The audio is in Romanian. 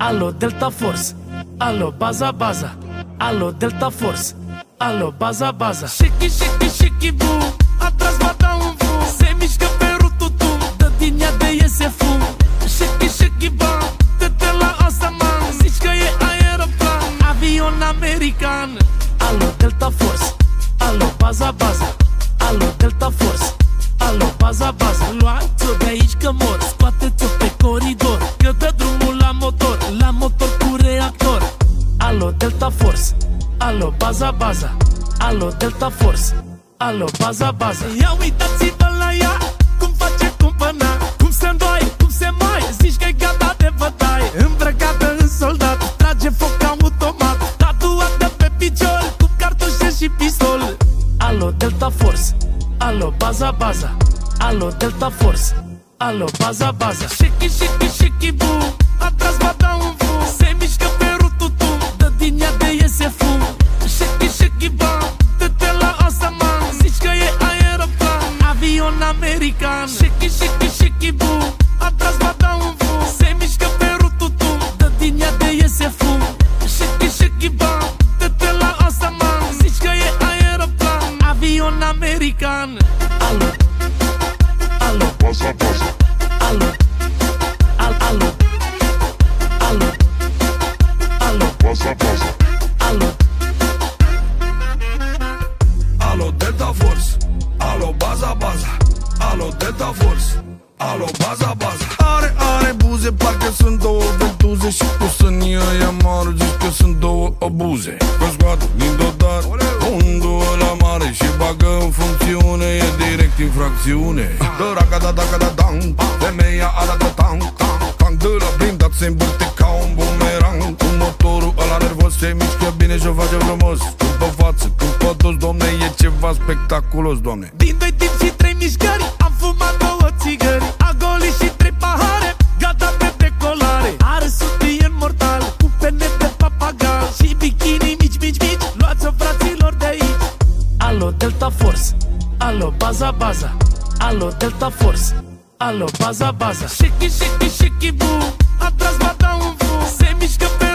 Alo Delta Force, alo baza baza, alo Delta Force, alo baza baza. Shiki shiki shiki boom, atrás va da un fum. Se mișcă pe rututum, dă din ea de iese fum. Shiki shiki bam, dă-te la asta man. Zici că e aeroplan, avion american. Alo Delta Force, alo baza baza, alo Delta Force, alo baza baza. Luați-o de aici că mor, scoateți-o pe coridor, că dă drumul la motor cu reactor. Alo Delta Force, alo baza baza, alo Delta Force, alo baza baza. Ia uitați-vă la ea, cum face cumpăna, cum se îndoi, cum se mai. Zici că-i gata de bătaie, îmbrăcată în soldat, trage foc automat, tatuată pe picior, cu cartușe și pistol. Alo Delta Force, alo baza baza, alo Delta Force, alo baza baza. Shiki shiki shiki boom, atrás va da un fum. Se mișcă pe rututum, dă din ea de iese fum. Shiki shiki bam, dă-te la asta man. Zici că e aeroplan, avion american. Shiki shiki shiki boom, atrás va da un fum. Se mișcă pe rututum, dă din ea de iese fum. Shiki shiki bam, dă-te la asta man. Zici că e aeroplan, avion american. Alo, alo, baza baza, alo, alo, alo, alo, baza baza. alo. Alo Delta Force, alo baza baza, alo Delta Force, alo baza baza. Are buze, parcă sunt două ventuze. Și cu sânii ăia mari, zici că sunt două obuze. Că scoate din dotare undul ăla mare și bagă în funcțiune, e direct infracțiune. Dă raca da daca da dang, femeia arată tang, tang, tang. De la blindat se învârte ca un bumerang. Cu motorul ăla nervos se mișcă bine și o face frumos. Când pe față, când pe dos, domne, e ceva spectaculos, doamne. Din 2 timp și 3 mișcări, am fumat 2 țigări, a golit și 3 pahare, gata pe decolare. Are sutien mortal, cu pene de papagal și bikini mici, mici, mici. Luați-o fraților de aici. Alo Delta Force, alo baza baza, alo Delta Force, alo baza baza. Shiki shiki shiki boom, atrás va da un fum. Se mișcă pe